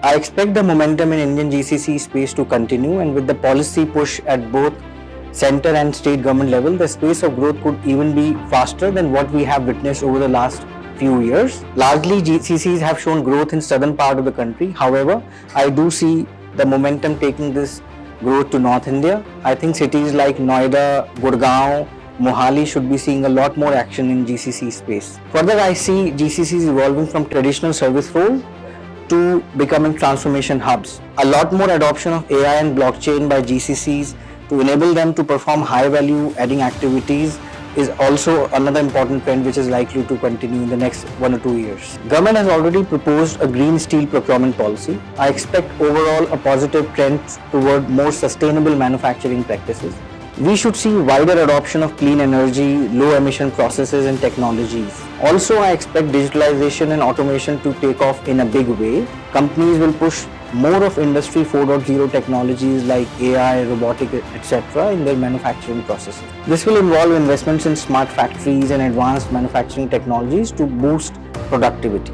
I expect the momentum in Indian GCC space to continue, and with the policy push at both center and state government level, the space of growth could even be faster than what we have witnessed over the last few years. Largely, GCCs have shown growth in southern part of the country. However, I do see the momentum taking this growth to North India. I think cities like Noida, Gurgaon, Mohali should be seeing a lot more action in GCC space. Further, I see GCCs evolving from traditional service role to becoming transformation hubs. A lot more adoption of AI and blockchain by GCCs to enable them to perform high value adding activities is also another important trend which is likely to continue in the next 1 or 2 years. Government has already proposed a green steel procurement policy. I expect overall a positive trend toward more sustainable manufacturing practices. We should see wider adoption of clean energy, low emission processes and technologies. Also, I expect digitalization and automation to take off in a big way. Companies will push more of Industry 4.0 technologies like AI, robotic, etc. in their manufacturing processes. This will involve investments in smart factories and advanced manufacturing technologies to boost productivity.